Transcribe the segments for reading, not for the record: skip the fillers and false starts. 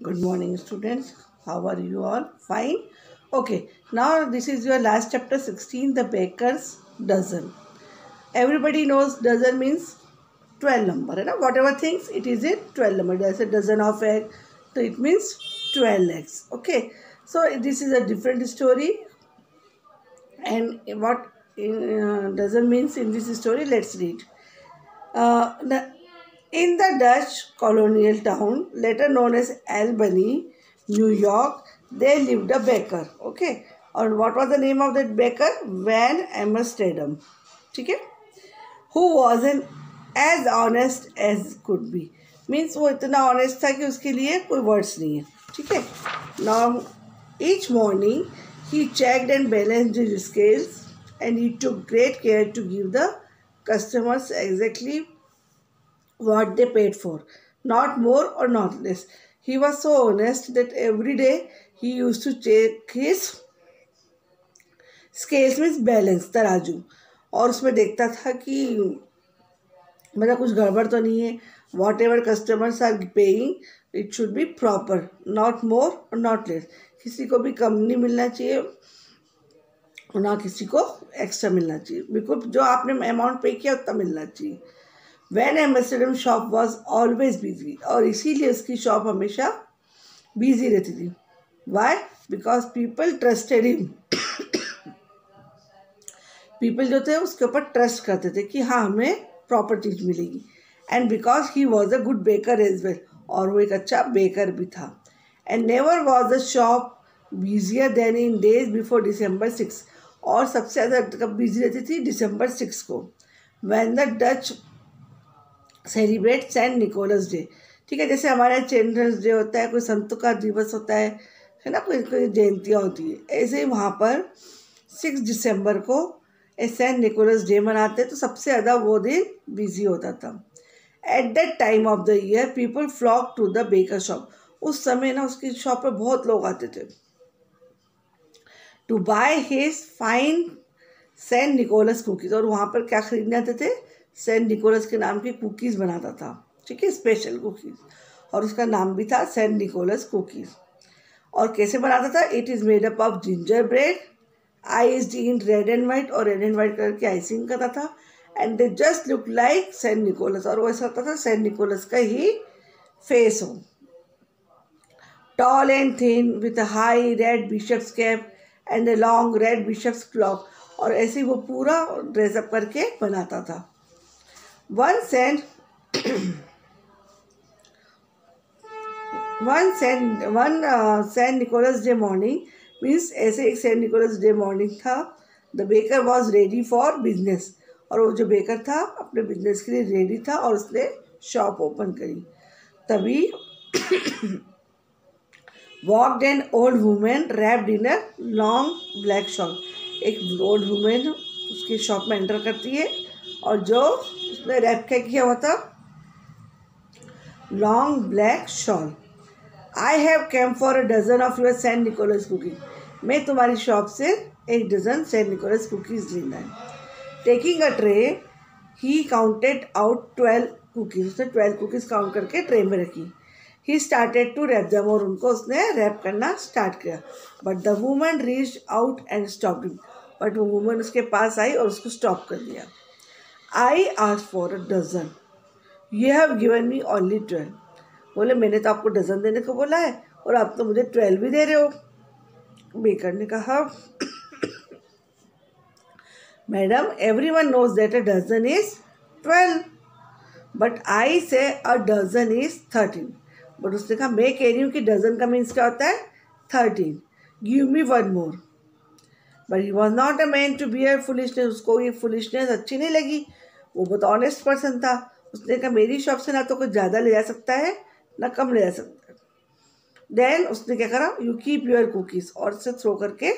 Good morning, students. How are you all? Fine? Okay, now this is your last chapter 16, the baker's dozen. Everybody knows dozen means 12 number. Right? Whatever things, it is in 12 number. There's a dozen of eggs, so it means 12 eggs. Okay, so this is a different story. And what dozen means in this story, let's read. In the Dutch colonial town, later known as Albany, New York, there lived a baker. Okay, और what was the name of that baker? Van Amsterdam. ठीक है, who was an as honest as could be. Means वो इतना honest था कि उसके लिए कोई words नहीं है. ठीक है. Now each morning he checked and balanced his scales, and he took great care to give the customers exactly what they paid for, not more or not less. He was so honest that every day he used to check his scales means balance तराजू, और उसमें देखता था कि मतलब कुछ गड़बड़ तो नहीं है. Whatever customers are paying it should be proper, not more और नॉट लेस. किसी को भी कम नहीं मिलना चाहिए और ना किसी को एक्स्ट्रा मिलना चाहिए. बिल्कुल जो आपने अमाउंट पे किया उतना मिलना चाहिए. Van Amsterdam shop was always busy, और इसीलिए उसकी शॉप हमेशा बिजी रहती थी. Why? Because people trusted him. People जो थे उसके ऊपर ट्रस्ट करते थे कि हाँ हमें प्रॉपर चीज़ मिलेगी. And because he was a good baker as well, और वो एक अच्छा बेकर भी था. And never was the shop busier than in days before December 6. और सबसे ज़्यादा कब बिजी रहती थी? December 6 को, when the Dutch celebrate Saint Nicholas Day. ठीक है, जैसे हमारे यहाँ चिल्ड्रंस डे होता है, कोई संतों का दिवस होता है ना, कोई कोई जयंतियाँ होती है, ऐसे ही वहाँ पर 6 दिसंबर को सेंट निकोलस डे मनाते, तो सबसे ज़्यादा वो दिन बिजी होता था. At that time of the year people flock to the baker shop. उस समय ना उसकी शॉप पर बहुत लोग आते थे to buy his fine Saint Nicholas cookies. और वहाँ पर क्या खरीदने आते थे? सेंट निकोलस के नाम की कुकीज़ बनाता था. ठीक है, स्पेशल कुकीज़, और उसका नाम भी था सेंट निकोलस कुकीज़. और कैसे बनाता था? It is made up of gingerbread iced in red and white, और रेड एंड वाइट कलर की आइसिंग करता था. And they just look like Saint Nicholas, और वो ऐसा होता था सेंट निकोलस का ही फेस हो. Tall and thin with a high red bishop's cap and a long red bishop's cloak. और ऐसे ही वो पूरा ड्रेसअप करके बनाता था. One Saint Nicholas Day morning means ऐसे एक सेंट निकोलस डे मॉर्निंग था. The baker was ready for business, और वो जो बेकर था अपने बिजनेस के लिए रेडी था, और उसने शॉप ओपन करी. तभी walked an old women wrapped in a long black shawl. एक ओल्ड वुमेन उसकी शॉप में एंटर करती है, और जो उसने रैप क्या किया हुआ था? Long black shawl. I have came for a dozen of your Saint Nicholas cookies. मैं तुम्हारी शॉप से एक डजन सेंट निकोलस कुकीज़ लेना है. Taking a tray he counted out 12 cookies. उसने 12 कुकीज़ काउंट करके ट्रे में रखी. He started to wrap them, और उनको उसने रैप करना स्टार्ट किया. But the woman reached out and stopped him. But वो वुमन उसके पास आई और उसको स्टॉप कर दिया. I asked for a dozen, you have given me only 12. बोले मैंने तो आपको डजन देने को बोला है, और आप तो मुझे 12 भी दे रहे हो. बेकर ने कहा, madam everyone knows that a dozen is 12, but I say a dozen is 13. But उसने कहा मैं कह रही हूँ कि डजन का मीन्स क्या होता है? 13. Give me one more. But he was not a man to bear foolishness. उसको ये फुलिशनेस अच्छी नहीं लगी. वो बहुत ऑनेस्ट पर्सन था. उसने कहा मेरी शॉप से ना तो कुछ ज़्यादा ले जा सकता है ना कम ले जा सकता है. देन उसने क्या करा? यू कीप योर कुकीज़, और से थ्रो करके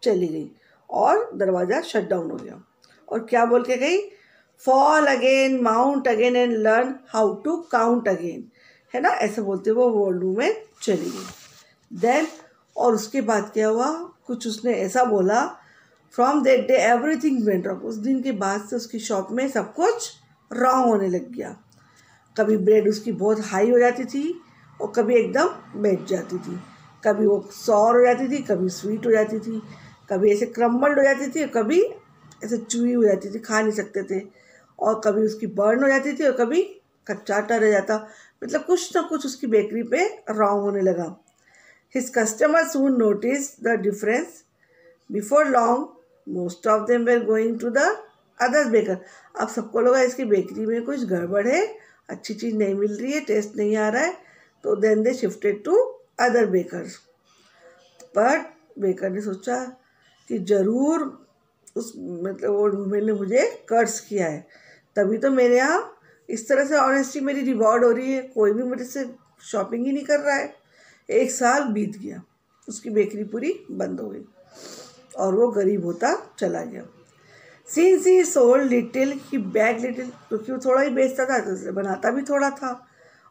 चली गई, और दरवाज़ा शट डाउन हो गया. और क्या बोल के गई? Fall again, mount again and learn how to count again. है ना, ऐसे बोलते वो वॉल्डूम में चली गई. देन और उसके बाद क्या हुआ? कुछ उसने ऐसा बोला. From that day everything went wrong. उस दिन के बाद से उसकी शॉप में सब कुछ रॉन्ग होने लग गया. कभी ब्रेड उसकी बहुत हाई हो जाती थी, और कभी एकदम बैठ जाती थी, कभी वो सॉर हो जाती थी, कभी स्वीट हो जाती थी, कभी ऐसे क्रम्बल्ड हो जाती थी, कभी ऐसे चुई हो जाती थी, खा नहीं सकते थे, और कभी उसकी बर्न हो जाती थी और कभी कच्चा आटा रह जाता। मतलब कुछ ना कुछ उसकी बेकरी पे रॉन्ग होने लगा। His customer soon notice the difference. Before long most of them were going to the other baker. अब सबको लगा इसकी बेकरी में कुछ गड़बड़ है, अच्छी चीज़ नहीं मिल रही है, टेस्ट नहीं आ रहा है, तो then they shifted to other bakers. But baker ने सोचा कि ज़रूर उस मतलब वो वुमेन ने मुझे कर्ज किया है, तभी तो मेरे यहाँ इस तरह से ऑनेस्टी मेरी रिवॉर्ड हो रही है, कोई भी मेरे से शॉपिंग ही नहीं कर रहा है। 1 साल बीत गया, उसकी बेकरी पूरी बंद हो गई और वो गरीब होता चला गया। Since he sold little he bag little, क्योंकि वो थोड़ा ही बेचता था तो उससे बनाता भी थोड़ा था,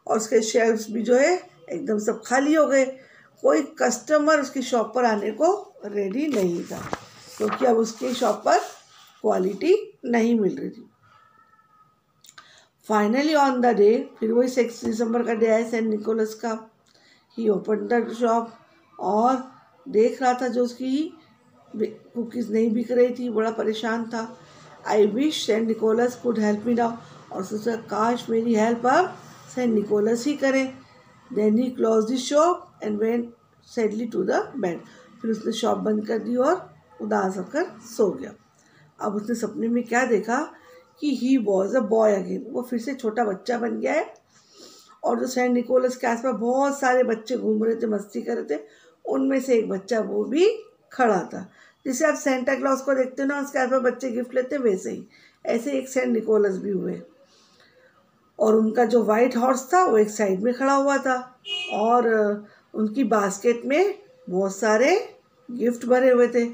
और उसके शेल्फ्स भी जो है एकदम सब खाली हो गए। कोई कस्टमर उसकी शॉप पर आने को रेडी नहीं था, क्योंकि अब उसकी शॉप पर क्वालिटी नहीं मिल रही थी। फाइनली ऑन द डे, फिर वही 6 दिसंबर का डे है सेंट निकोलस का, ही ओपन द शॉप और देख रहा था जो उसकी कुकीज़ नहीं बिक रही थी, बड़ा परेशान था। I wish Saint Nicholas could help me now, और सोचा काश मेरी हेल्प अब सेंट निकोलस ही करें। Then he close the shop and went sadly to the bed. फिर उसने शॉप बंद कर दी और उदास होकर सो गया। अब उसने सपने में क्या देखा कि ही वॉज अ बॉय अगेन, वो फिर से छोटा बच्चा बन गया है, और जो सेंट निकोलस के आसपास बहुत सारे बच्चे घूम रहे थे, मस्ती कर रहे थे, उनमें से एक बच्चा वो भी खड़ा था। जैसे आप सेंटा क्लॉज को देखते हो ना, उसके आसपास बच्चे गिफ्ट लेते हैं, वैसे ही ऐसे एक सेंट निकोलस भी हुए। और उनका जो वाइट हॉर्स था वो एक साइड में खड़ा हुआ था, और उनकी बास्केट में बहुत सारे गिफ्ट भरे हुए थे,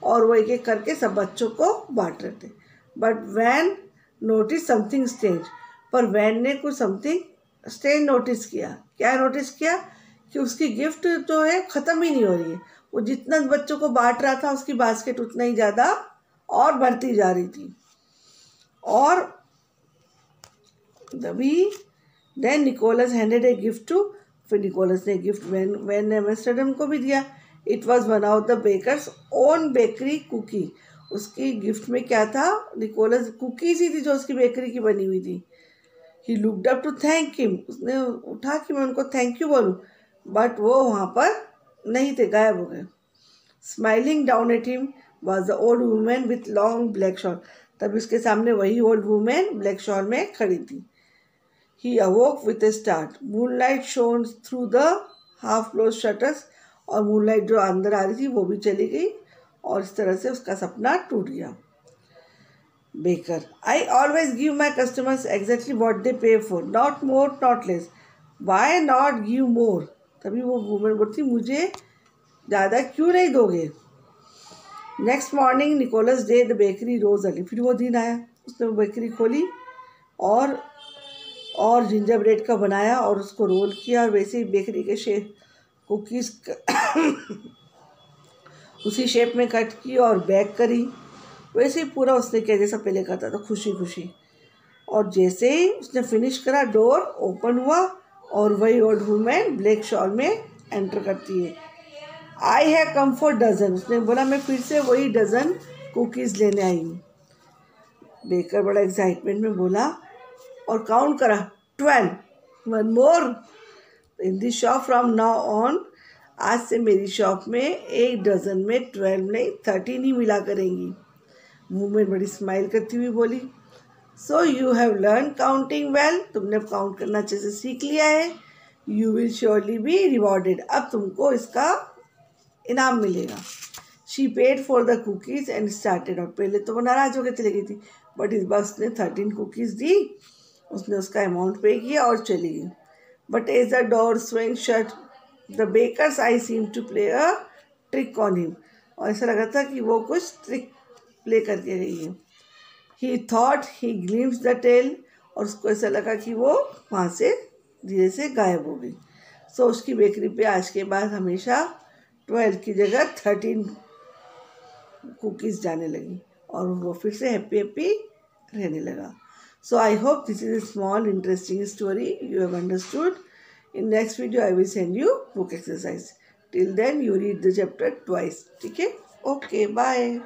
और वो एक एक करके सब बच्चों को बांट रहे थे। But when notice something strange, पर वैन ने कुछ समथिंग स्ट्रेंज नोटिस किया। क्या नोटिस किया कि उसकी गिफ्ट जो है ख़त्म ही नहीं हो रही है। वो जितना बच्चों को बांट रहा था उसकी बास्केट उतना ही ज़्यादा और बढ़ती जा रही थी। और तभी then Nicholas handed a gift to, फिर निकोलस ने गिफ्ट वैन ने एम्स्टर्डम को भी दिया। It was one of the baker's own bakery cookie. उसकी गिफ्ट में क्या था, निकोलस कुकीज़ ही थी जो उसकी बेकरी की बनी हुई थी। He looked up to thank him, उसने उठा कि मैं उनको थैंक यू बोलूँ, बट वो वहाँ पर नहीं थे, गायब हो गए। Smiling down at him was the old women with long black shawl, तभी उसके सामने वही ओल्ड वुमेन ब्लैक शॉल में खड़ी थी। He awoke with a start. Moonlight shone through the half-closed shutters, और मूनलाइट जो अंदर आ रही थी वो भी चली गई, और इस तरह से उसका सपना टूट गया। Baker, I always give my customers exactly what they pay for, not more not less, why not give more. तभी वो वुमेन बोलती, मुझे ज़्यादा क्यों नहीं दोगे। Next morning Nicholas day the bakery rose early, फिर वो दिन आया, उसने वो बेकरी खोली और जिंजर ब्रेड का बनाया और उसको रोल किया, और वैसे ही बेकरी के शेप कुकीज़ उसी शेप में कट की और बेक करी। वैसे ही पूरा उसने किया जैसा पहले करता था, खुशी खुशी। और जैसे ही उसने फिनिश करा, डोर ओपन हुआ और वही ओल्ड वुमेन ब्लैक शॉल में एंटर करती है। I have come for dozen, उसने बोला मैं फिर से वही डजन कुकीज़ लेने आई हूँ। बेकर बड़ा एक्साइटमेंट में बोला और काउंट करा, 12, one more in this shop from now on, आज से मेरी शॉप में एक डजन में 12 नहीं 13 ही मिला करेंगी। वुमेन बड़ी स्माइल करती हुई बोली, so you have learn counting well, तुमने काउंट करना अच्छे से सीख लिया है। You will surely be rewarded, अब तुमको इसका इनाम मिलेगा। She paid for the cookies and started out, पहले तो वो नाराज़ होकर चली गई थी, बट इस बार उसने 13 कुकीज़ दी, उसने उसका अमाउंट पे किया और चली गई। But as the door swing shut the baker's eye seem to play a trick on him, और ऐसा लगा था कि वो कुछ ट्रिक प्ले करके गई है। He thought he glimpse the tail, और उसको ऐसा लगा कि वो वहाँ से धीरे से गायब हो गई। सो उसकी बेकरी पे आज के बाद हमेशा 12 की जगह 13 कुकीज़ जाने लगी, और वो फिर से हैप्पी हैप्पी रहने लगा। So I hope this is a small interesting story you have understood. In next video I will send you book exercise. Till then you read the chapter twice. ठीक है. Okay bye.